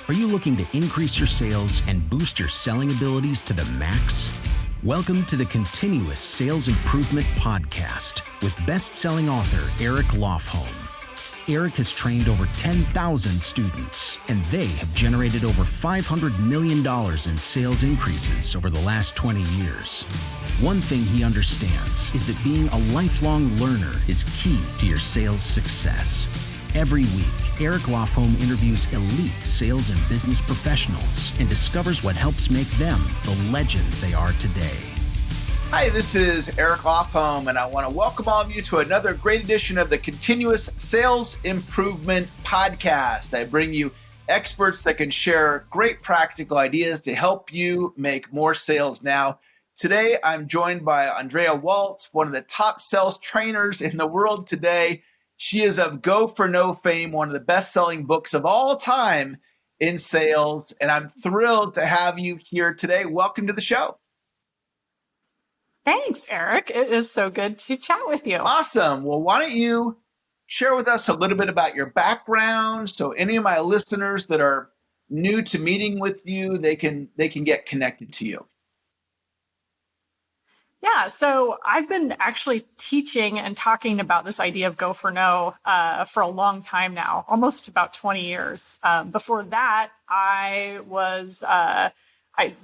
Are you looking to increase your sales and boost your selling abilities to the max? Welcome to the Continuous Sales Improvement Podcast with best-selling author Eric Lofholm. Eric has trained over 10,000 students, and they have generated over $500 million in sales increases over the last 20 years. One thing he understands is that being a lifelong learner is key to your sales success. Every week, Eric Lofholm interviews elite sales and business professionals and discovers what helps make them the legends they are today. Hi, this is Eric Lofholm, and I want to welcome all of you to another great edition of the Continuous Sales Improvement Podcast. I bring you experts that can share great practical ideas to help you make more sales now. Today, I'm joined by Andrea Waltz, one of the top sales trainers in the world today. She is of Go for No fame, one of the best-selling books of all time in sales, and I'm thrilled to have you here today. Welcome to the show. Thanks, Eric. It is so good to chat with you. Awesome. Well, why don't you share with us a little bit about your background so any of my listeners that are new to meeting with you, they can get connected to you. Yeah, so I've been actually teaching and talking about this idea of Go for No for a long time now, almost about 20 years. Before that, I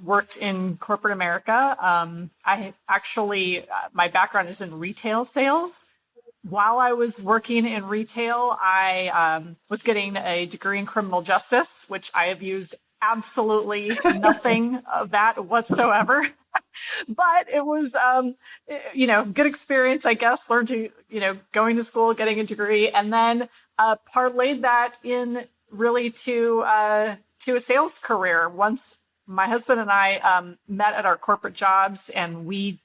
worked in corporate America. My background is in retail sales. While I was working in retail, I was getting a degree in criminal justice, which I have used absolutely nothing of that whatsoever. But it was, good experience, I guess, learned to, going to school, getting a degree, and then parlayed that in really to a sales career. Once my husband and I met at our corporate jobs, and we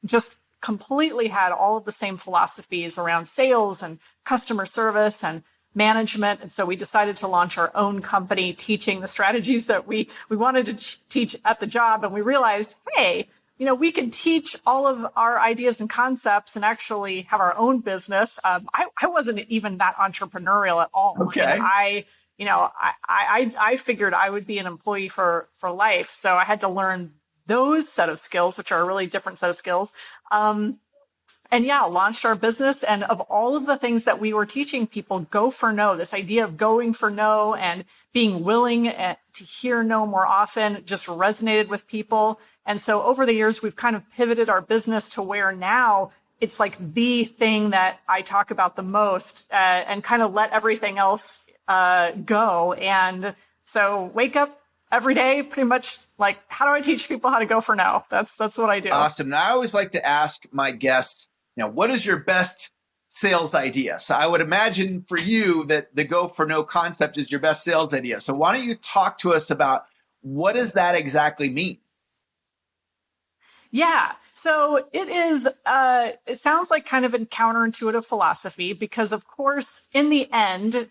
just completely had all of the same philosophies around sales and customer service and management. And so we decided to launch our own company teaching the strategies that we wanted to teach at the job. And we realized, hey, we can teach all of our ideas and concepts and actually have our own business. I wasn't even that entrepreneurial at all. Okay. And I figured I would be an employee for life. So I had to learn those set of skills, which are a really different set of skills. Launched our business. And of all of the things that we were teaching people, Go for No, this idea of going for no and being willing to hear no more often just resonated with people. And so over the years, we've kind of pivoted our business to where now it's like the thing that I talk about the most and kind of let everything else go. And so wake up every day, pretty much like, how do I teach people how to go for no? That's what I do. Awesome. Now, I always like to ask my guests, what is your best sales idea? So I would imagine for you that the Go for No concept is your best sales idea. So why don't you talk to us about what does that exactly mean? Yeah. So it is, it sounds like kind of a counterintuitive philosophy because of course, in the end,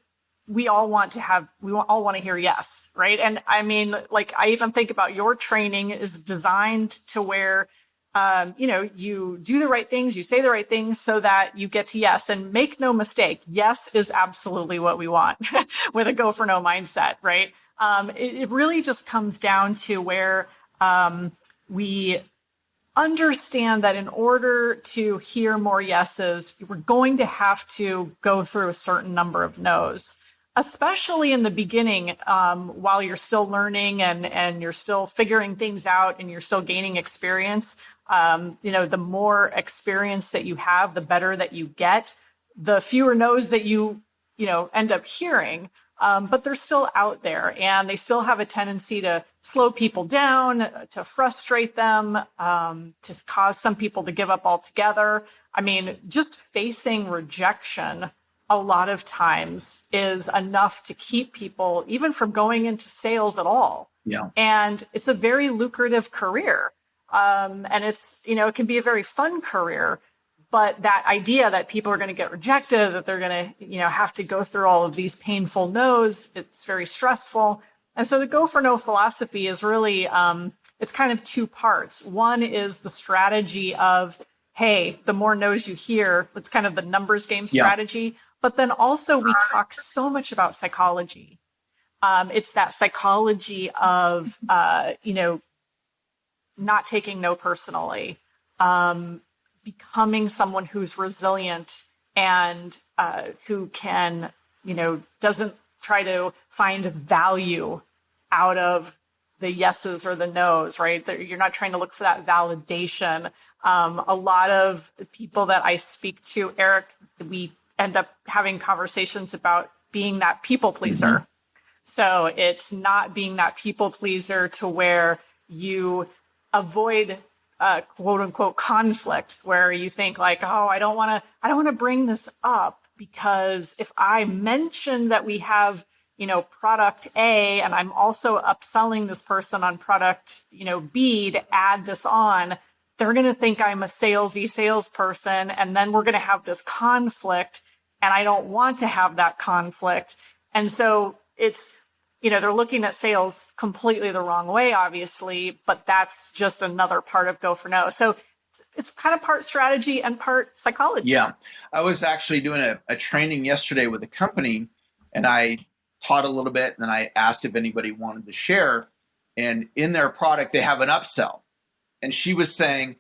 we all want to hear yes, right? And I mean, like I even think about your training is designed to where, you do the right things, you say the right things so that you get to yes. And make no mistake, yes is absolutely what we want with a Go for No mindset, right? It really just comes down to where we understand that in order to hear more yeses, we're going to have to go through a certain number of no's, especially in the beginning, while you're still learning and you're still figuring things out and you're still gaining experience. The more experience that you have, the better that you get, the fewer no's that you end up hearing. But they're still out there and they still have a tendency to slow people down, to frustrate them, to cause some people to give up altogether. I mean, just facing rejection a lot of times is enough to keep people even from going into sales at all. Yeah. And it's a very lucrative career. And it's, it can be a very fun career. But that idea that people are going to get rejected, that they're going to, have to go through all of these painful no's, it's very stressful. And so the Go for No philosophy is really, it's kind of two parts. One is the strategy of, hey, the more no's you hear, it's kind of the numbers game strategy. Yeah. But then also we talk so much about psychology. It's that psychology of, not taking no personally, becoming someone who's resilient and who can, doesn't try to find value out of the yeses or the nos, right? You're not trying to look for that validation. A lot of people that I speak to, Eric, we end up having conversations about being that people pleaser. Mm-hmm. So it's not being that people pleaser to where you avoid quote unquote conflict, where you think like, oh, I don't want to bring this up because if I mention that we have, product A and I'm also upselling this person on product, B to add this on, they're going to think I'm a salesperson. And then we're going to have this conflict and I don't want to have that conflict. And so it's, they're looking at sales completely the wrong way, obviously, but that's just another part of Go for No. So it's kind of part strategy and part psychology. Yeah. I was actually doing a training yesterday with a company, and I taught a little bit, and then I asked if anybody wanted to share. And in their product, they have an upsell. And she was saying,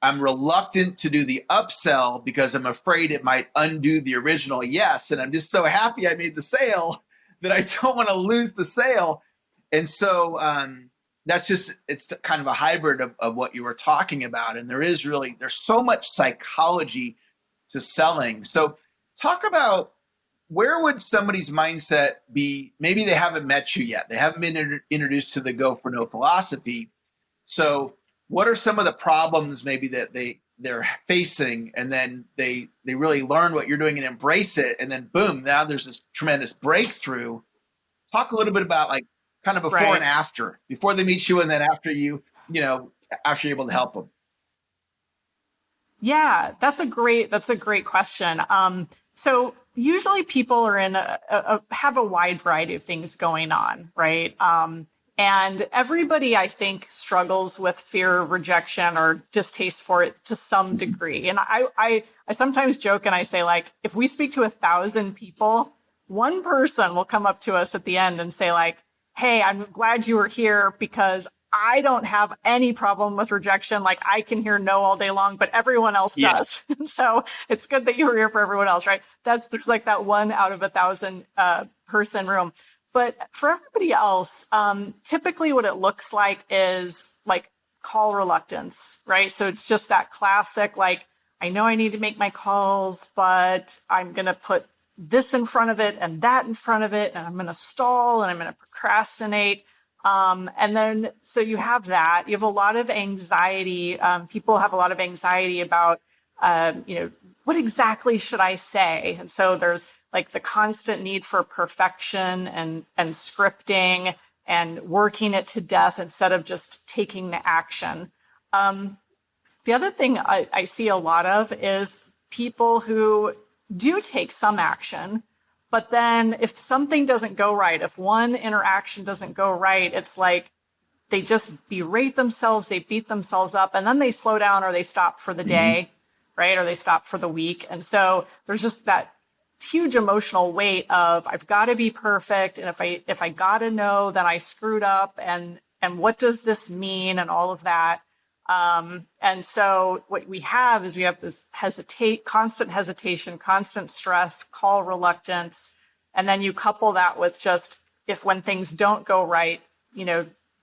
I'm reluctant to do the upsell because I'm afraid it might undo the original yes. And I'm just so happy I made the sale that I don't want to lose the sale. And so it's kind of a hybrid of what you were talking about. And there's so much psychology to selling. So talk about, where would somebody's mindset be? Maybe they haven't met you yet. They haven't been introduced to the Go for No philosophy. So what are some of the problems maybe that they're facing, and then they really learn what you're doing and embrace it, and then boom, now there's this tremendous breakthrough. Talk a little bit about like kind of before and after, before they meet you, and then after after you're able to help them. Yeah, that's a great question. So usually people are have a wide variety of things going on, right? And everybody, I think, struggles with fear of rejection or distaste for it to some degree. And I sometimes joke and I say, like, if we speak to 1,000 people, one person will come up to us at the end and say, like, hey, I'm glad you were here because I don't have any problem with rejection. Like, I can hear no all day long, but everyone else does. So it's good that you were here for everyone else, right? There's like that 1 out of 1,000 person room. But for everybody else, typically what it looks like is like call reluctance, right? So it's just that classic, like, I know I need to make my calls, but I'm going to put this in front of it and that in front of it, and I'm going to stall and I'm going to procrastinate. And then, so you have that. You have a lot of anxiety. People have a lot of anxiety about, what exactly should I say? And so there's like the constant need for perfection and scripting and working it to death instead of just taking the action. The other thing I see a lot of is people who do take some action, but then if something doesn't go right, if one interaction doesn't go right, it's like they just berate themselves, they beat themselves up, and then they slow down or they stop for the day, right? Or they stop for the week. And so there's just that huge emotional weight of, I've got to be perfect. And if I got to know, then I screwed up. And what does this mean? And all of that. And so what we have this constant hesitation, constant stress, call reluctance. And then you couple that with just, when things don't go right,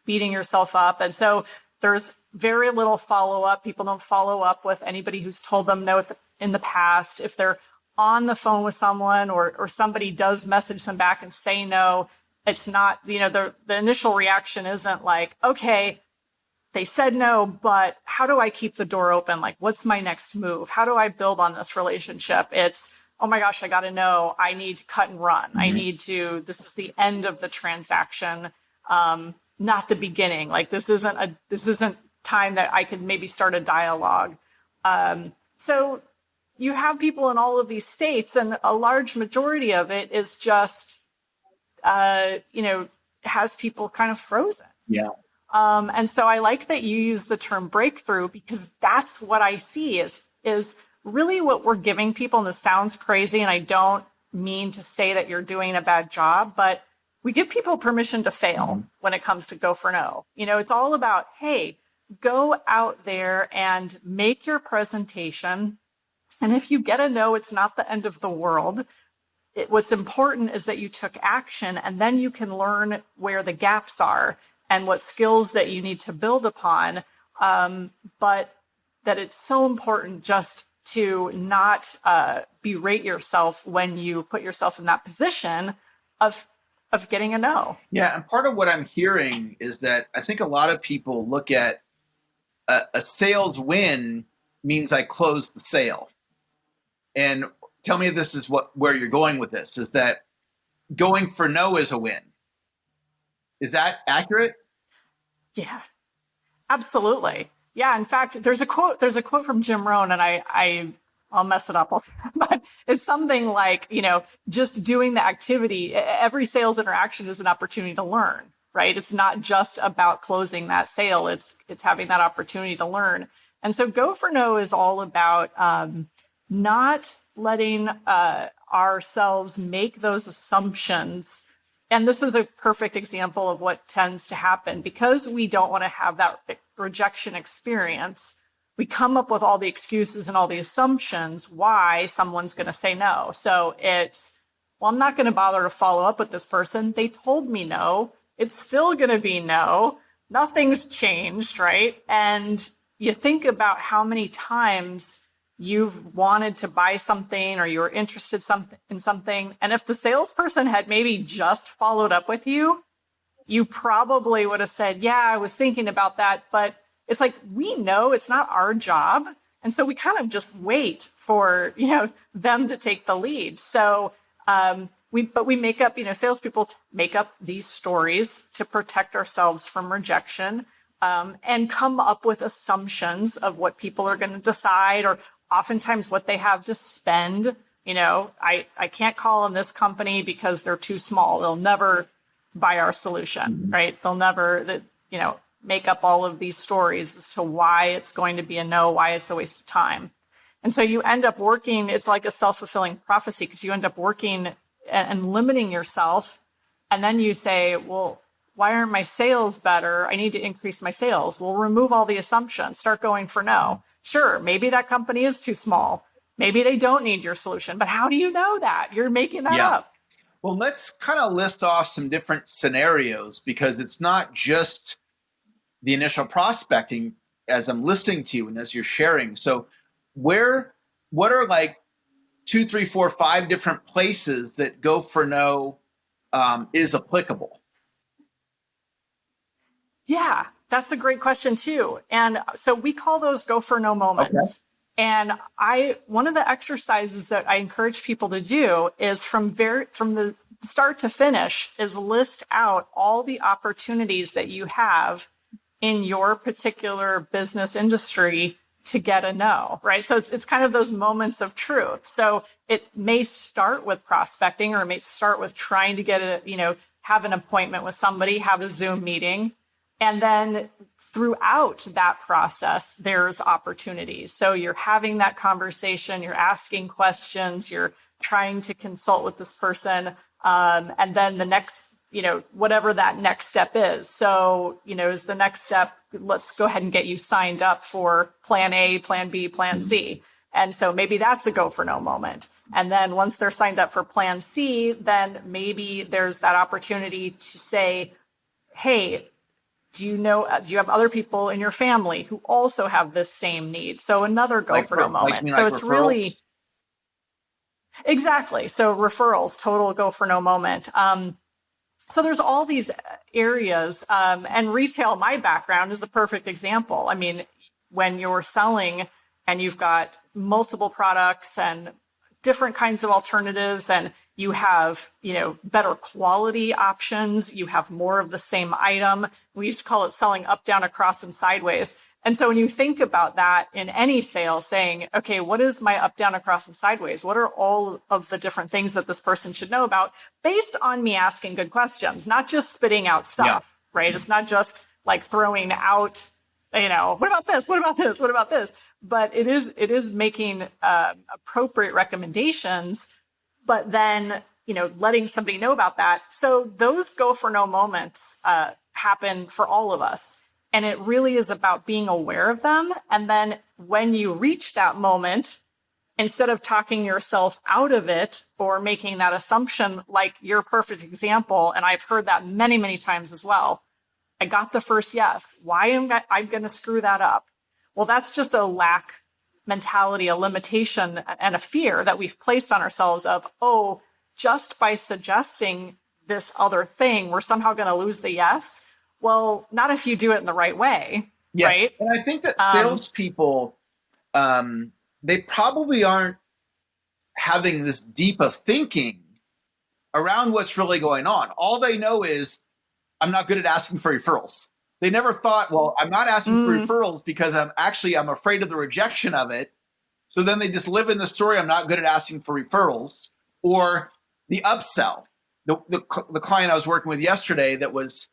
beating yourself up. And so there's very little follow-up. People don't follow up with anybody who's told them no in the past. If they're on the phone with someone or somebody does message them back and say no, it's not, the initial reaction isn't like, okay, they said no, but how do I keep the door open? Like, what's my next move? How do I build on this relationship? It's, oh my gosh, I got to know. I need to cut and run. This is the end of the transaction, not the beginning. Like, this isn't time that I could maybe start a dialogue. So you have people in all of these states, and a large majority of it is just, has people kind of frozen. Yeah. And so I like that you use the term breakthrough, because that's what I see is really what we're giving people. And this sounds crazy, and I don't mean to say that you're doing a bad job, but we give people permission to fail when it comes to go for no. It's all about, hey, go out there and make your presentation. And if you get a no, it's not the end of the world. What's important is that you took action, and then you can learn where the gaps are and what skills that you need to build upon. But that it's so important just to not berate yourself when you put yourself in that position of getting a no. Yeah, and part of what I'm hearing is that I think a lot of people look at a sales win means I closed the sale. And tell me if this is where you're going with this, is that going for no is a win. Is that accurate? Yeah, absolutely. Yeah. In fact, there's a quote from Jim Rohn, and I'll mess it up, but it's something like, just doing the activity. Every sales interaction is an opportunity to learn, right? It's not just about closing that sale. It's having that opportunity to learn. And so go for no is all about not letting ourselves make those assumptions. And this is a perfect example of what tends to happen because we don't want to have that rejection experience. We come up with all the excuses and all the assumptions why someone's going to say no. So it's, well, I'm not going to bother to follow up with this person. They told me no. It's still going to be no. Nothing's changed, right? And you think about how many times you've wanted to buy something or you're interested in something. And if the salesperson had maybe just followed up with you, you probably would have said, yeah, I was thinking about that. But it's like, we know it's not our job. And so we kind of just wait for, them to take the lead. So we make up, salespeople make up these stories to protect ourselves from rejection and come up with assumptions of what people are going to decide or oftentimes what they have to spend. I can't call on this company because they're too small. They'll never buy our solution, right? They'll never, make up all of these stories as to why it's going to be a no, why it's a waste of time. And so you end up working, it's like a self-fulfilling prophecy because you end up working and limiting yourself. And then you say, well, why aren't my sales better? I need to increase my sales. We'll remove all the assumptions, start going for no. Sure, maybe that company is too small. Maybe they don't need your solution, but how do you know that? You're making that up. Well, let's kind of list off some different scenarios because it's not just the initial prospecting as I'm listening to you and as you're sharing. So what are like 2, 3, 4, 5 different places that go for no is applicable? Yeah, that's a great question too. And so we call those go for no moments. Okay. And one of the exercises that I encourage people to do is from the start to finish is list out all the opportunities that you have in your particular business industry to get a no, right? So it's kind of those moments of truth. So it may start with prospecting, or it may start with trying to get have an appointment with somebody, have a Zoom meeting. And then throughout that process, there's opportunities. So you're having that conversation, you're asking questions, you're trying to consult with this person. And then the next, whatever that next step is. So, is the next step, let's go ahead and get you signed up for plan A, plan B, plan C. And so maybe that's a go for no moment. And then once they're signed up for plan C, then maybe there's that opportunity to say, hey, do you have other people in your family who also have this same need? So another go for no moment. So it's referrals? Really, exactly. So referrals, total go for no moment. So there's all these areas, and retail, my background is a perfect example. I mean, when you're selling and you've got multiple products and different kinds of alternatives, and you have, better quality options, you have more of the same item. We used to call it selling up, down, across, and sideways. And so when you think about that in any sale, saying, okay, what is my up, down, across, and sideways? What are all of the different things that this person should know about based on me asking good questions, not just spitting out stuff, right? It's not just like throwing out, what about this? What about this? What about this? But it is making appropriate recommendations, but then letting somebody know about that. So those go for no moments happen for all of us. And it really is about being aware of them. And then when you reach that moment, instead of talking yourself out of it or making that assumption, like your perfect example, and I've heard that many, many times as well. I got the first yes. Why am I going to screw that up? Well, that's just a lack mentality, a limitation, and a fear that we've placed on ourselves of, oh, just by suggesting this other thing, we're somehow going to lose the yes. Well, not if you do it in the right way, right? And I think that salespeople, they probably aren't having this deep of thinking around what's really going on. All they know is, I'm not good at asking for referrals. They never thought, well, I'm not asking for referrals because I'm afraid of the rejection of it. So then they just live in the story, I'm not good at asking for referrals, or the upsell. The client I was working with yesterday that was,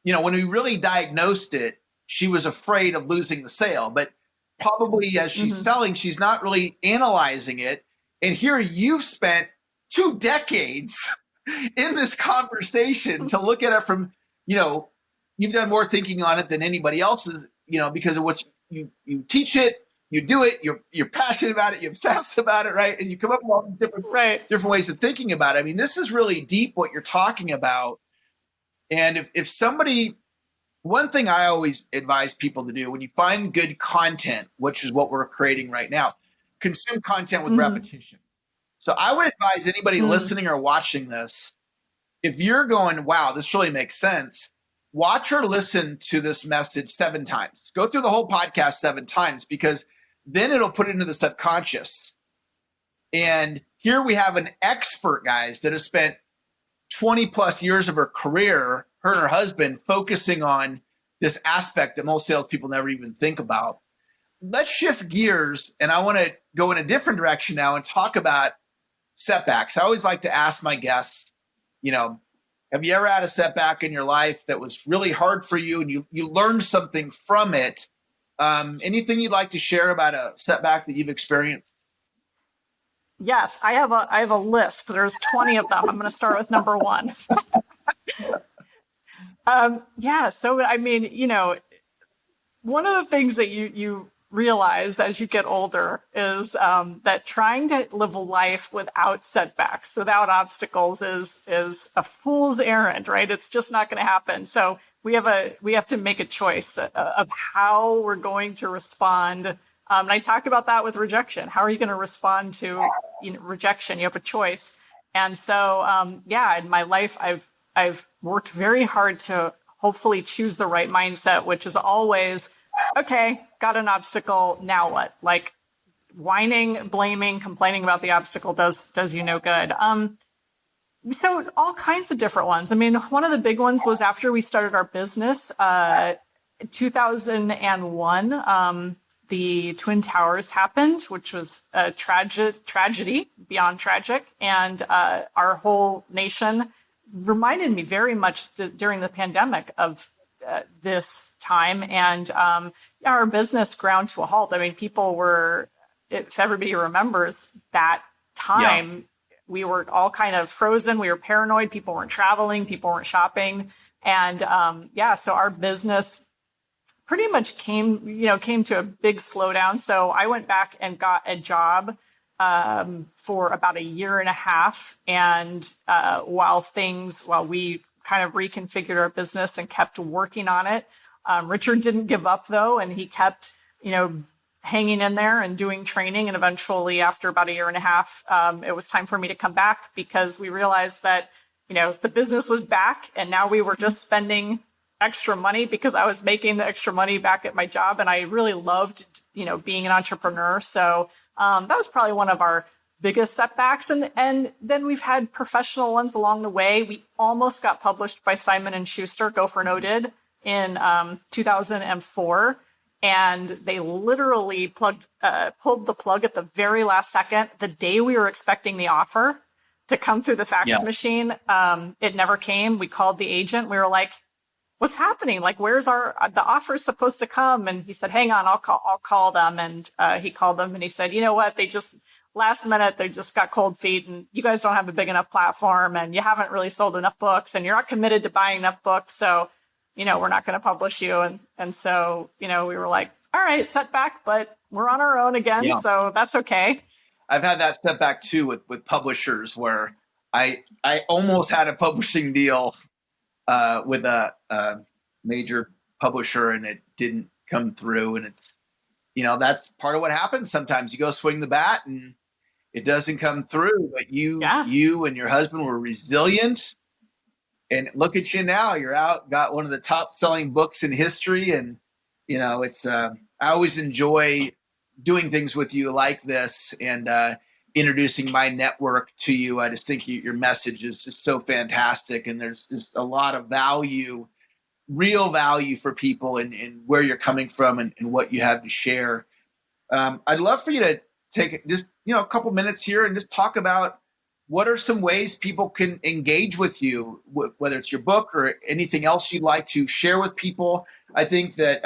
when we really diagnosed it, she was afraid of losing the sale, but probably as she's selling, she's not really analyzing it. And here you've spent 2 decades in this conversation to look at it from, you've done more thinking on it than anybody else is, because of what you teach it, you do it, you're passionate about it, you obsess about it, right? And you come up with all these different ways of thinking about it. I mean, this is really deep what you're talking about. And if somebody, one thing I always advise people to do when you find good content, which is what we're creating right now, consume content with repetition. So I would advise anybody listening or watching this, if you're going, wow, this really makes sense, watch or listen to this message 7 times. Go through the whole podcast 7 times, because then it'll put it into the subconscious. And here we have an expert, guys, that has spent 20 plus years of her career, her and her husband, focusing on this aspect that most salespeople never even think about. Let's shift gears, and I want to go in a different direction now and talk about setbacks. I always like to ask my guests, have you ever had a setback in your life that was really hard for you and you learned something from it? Anything you'd like to share about a setback that you've experienced? Yes, I have a list. There's 20 of them. I'm going to start with number 1. So I mean, one of the things that you realize as you get older is that trying to live a life without setbacks, without obstacles, is a fool's errand, right? It's just not going to happen. So we have to make a choice of how we're going to respond. And I talk about that with rejection. How are you going to respond to rejection? You have a choice. And so, in my life, I've worked very hard to hopefully choose the right mindset, which is always, okay, got an obstacle, now what? Like whining, blaming, complaining about the obstacle does you no good. So all kinds of different ones. I mean, one of the big ones was after we started our business, 2001, the Twin Towers happened, which was a tragedy beyond tragic. And our whole nation reminded me very much during the pandemic of this time. And our business ground to a halt. I mean, people were, if everybody remembers that time, we were all kind of frozen. We were paranoid. People weren't traveling. People weren't shopping. And so our business pretty much came to a big slowdown. So I went back and got a job for about a year and a half. And while we kind of reconfigured our business and kept working on it, Richard didn't give up though. And he kept, hanging in there and doing training. And eventually after about a year and a half, it was time for me to come back because we realized that, the business was back and now we were just spending extra money because I was making the extra money back at my job. And I really loved, being an entrepreneur. So that was probably one of our biggest setbacks. And then we've had professional ones along the way. We almost got published by Simon & Schuster, Go for No Did, in 2004. And they literally pulled the plug at the very last second, the day we were expecting the offer to come through the fax machine. It never came. We called the agent. We were like, what's happening? Like, where's the offer's supposed to come? And he said, hang on, I'll call them. And he called them and he said, you know what? They just last minute, they just got cold feet and you guys don't have a big enough platform and you haven't really sold enough books and you're not committed to buying enough books. So, we're not going to publish you. And so, we were like, all right, setback, but we're on our own again. Yeah. So that's okay. I've had that setback too with publishers where I almost had a publishing deal with a major publisher and it didn't come through. And it's, that's part of what happens. Sometimes you go swing the bat and it doesn't come through, but you and your husband were resilient. And look at you now, you're out, got one of the top selling books in history. And, it's, I always enjoy doing things with you like this and introducing my network to you. I just think your message is just so fantastic. And there's just a lot of value, real value for people and where you're coming from and what you have to share. I'd love for you to take just, a couple minutes here and just talk about what are some ways people can engage with you, whether it's your book or anything else you'd like to share with people. I think that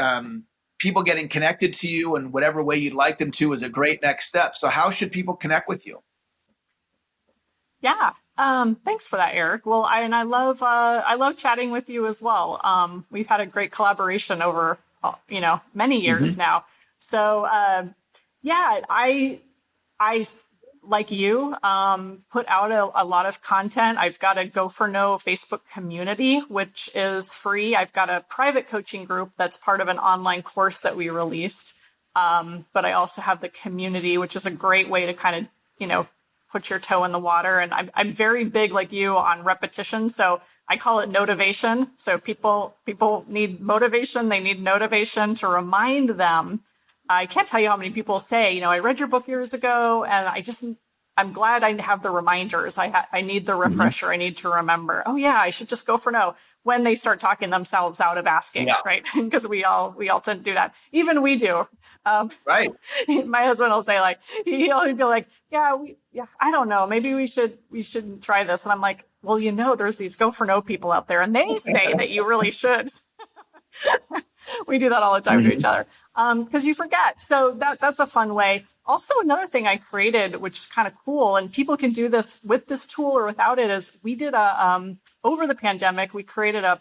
people getting connected to you in whatever way you'd like them to is a great next step. So how should people connect with you? Yeah. Thanks for that, Eric. Well, I love chatting with you as well. We've had a great collaboration over, many years now. So, I like you, put out a lot of content. I've got a Go for No Facebook community, which is free. I've got a private coaching group that's part of an online course that we released. But I also have the community, which is a great way to kind of, put your toe in the water. And I'm very big like you on repetition. So I call it notivation. So people need motivation. They need notivation to remind them. I can't tell you how many people say, I read your book years ago and I'm glad I have the reminders. I need the refresher. I need to remember, oh yeah, I should just go for no when they start talking themselves out of asking, right? Because we all tend to do that. Even we do. Right. My husband will say he'll be like, I don't know. Maybe we shouldn't try this. And I'm like, well, there's these go for no people out there and they say that you really should. We do that all the time to each other because you forget. So that's a fun way. Also, another thing I created, which is kind of cool, and people can do this with this tool or without it, is we did over the pandemic, we created a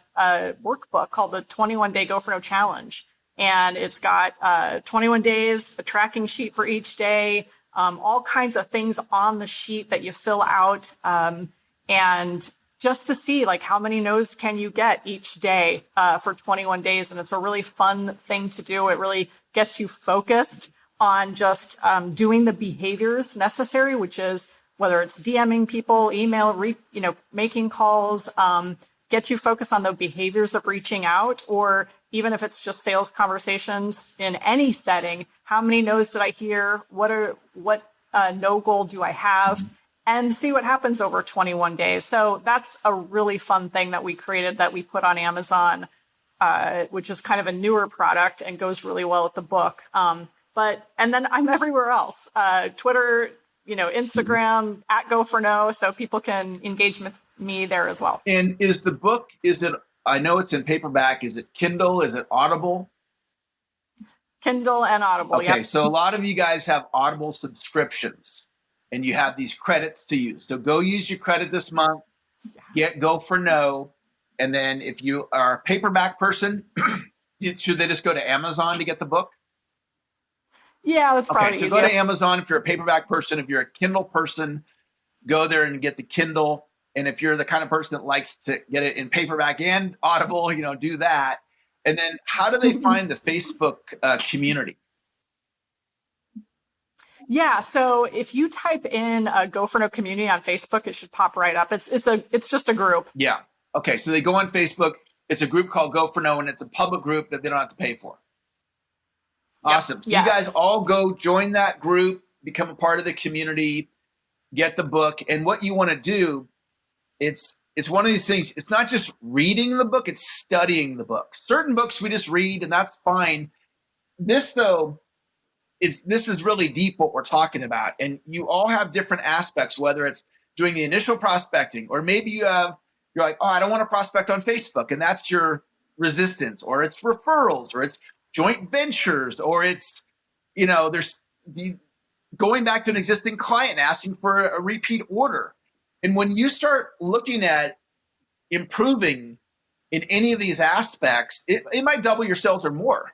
workbook called the 21-Day Go for No Challenge. And it's got 21 days, a tracking sheet for each day, all kinds of things on the sheet that you fill out. And just to see how many no's can you get each day for 21 days. And it's a really fun thing to do. It really gets you focused on just doing the behaviors necessary, which is whether it's DMing people, email, making calls, get you focused on the behaviors of reaching out, or even if it's just sales conversations in any setting, how many no's did I hear? What no goal do I have? And see what happens over 21 days. So that's a really fun thing that we created that we put on Amazon, which is kind of a newer product and goes really well with the book. And then I'm everywhere else, Twitter, Instagram, at Go for No, so people can engage with me there as well. And is the book, I know it's in paperback, is it Kindle? Is it Audible? Kindle and Audible, Okay, yep. So a lot of you guys have Audible subscriptions. And you have these credits to use. So go use your credit this month, get Go for No. And then if you are a paperback person, should they just go to Amazon to get the book? Yeah, that's probably so easiest. Go to Amazon if you're a paperback person. If you're a Kindle person, go there and get the Kindle. And if you're the kind of person that likes to get it in paperback and Audible, do that. And then how do they find the Facebook community? Yeah, so if you type in a Go for No community on Facebook, it should pop right up. It's just a group. Yeah. Okay, so they go on Facebook. It's a group called Go for No, and it's a public group that they don't have to pay for. Awesome. Yep. So you guys all go join that group, become a part of the community, get the book. And what you want to do, it's one of these things. It's not just reading the book, it's studying the book. Certain books we just read, and that's fine. This, though, this is really deep what we're talking about. And you all have different aspects, whether it's doing the initial prospecting, or maybe you're like, oh, I don't want to prospect on Facebook. And that's your resistance, or it's referrals, or it's joint ventures, or it's, there's going back to an existing client and asking for a repeat order. And when you start looking at improving in any of these aspects, it might double your sales or more.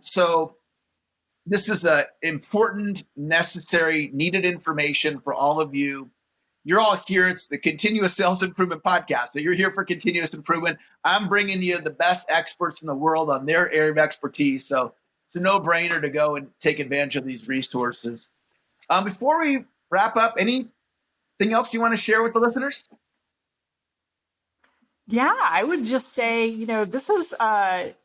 So this is a important, necessary, needed information for all of you. You're all here. It's the Continuous Sales Improvement Podcast. So you're here for continuous improvement. I'm bringing you the best experts in the world on their area of expertise. So it's a no-brainer to go and take advantage of these resources. Before we wrap up, anything else you want to share with the listeners? Yeah, I would just say, this is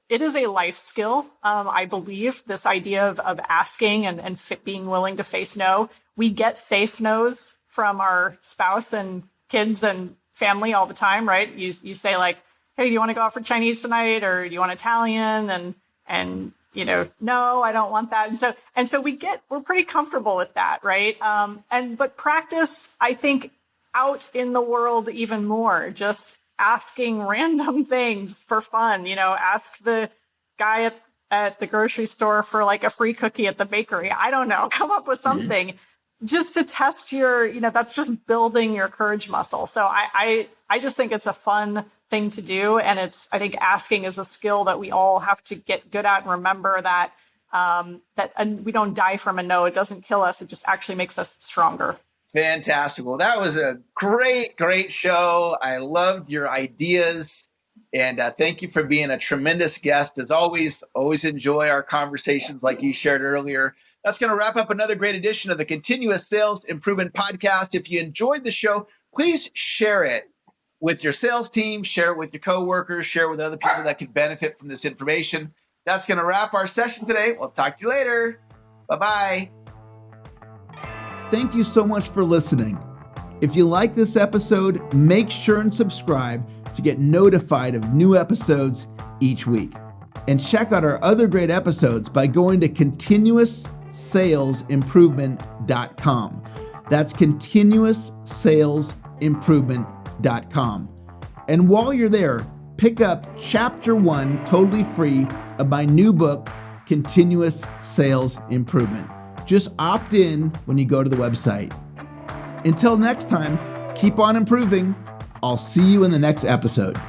it is a life skill. I believe this idea of asking and being willing to face no. We get safe no's from our spouse and kids and family all the time, right? You say like, hey, do you want to go out for Chinese tonight, or do you want Italian? And no, I don't want that. And so we're pretty comfortable with that, right? But practice, I think, out in the world even more, just asking random things for fun. Ask the guy at the grocery store for like a free cookie at the bakery. I don't know, come up with something just to test that's just building your courage muscle. So I just think it's a fun thing to do. And I think asking is a skill that we all have to get good at and remember that and we don't die from a no. It doesn't kill us. It just actually makes us stronger. Fantastic. Well, that was a great show. I loved your ideas. And thank you for being a tremendous guest. As always enjoy our conversations like you shared earlier. That's going to wrap up another great edition of the Continuous Sales Improvement Podcast. If you enjoyed the show, please share it with your sales team, share it with your coworkers, share it with other people that could benefit from this information. That's going to wrap our session today. We'll talk to you later. Bye-bye. Thank you so much for listening. If you like this episode, make sure and subscribe to get notified of new episodes each week. And check out our other great episodes by going to continuoussalesimprovement.com. That's continuoussalesimprovement.com. And while you're there, pick up Chapter 1 totally free of my new book, Continuous Sales Improvement. Just opt in when you go to the website. Until next time, keep on improving. I'll see you in the next episode.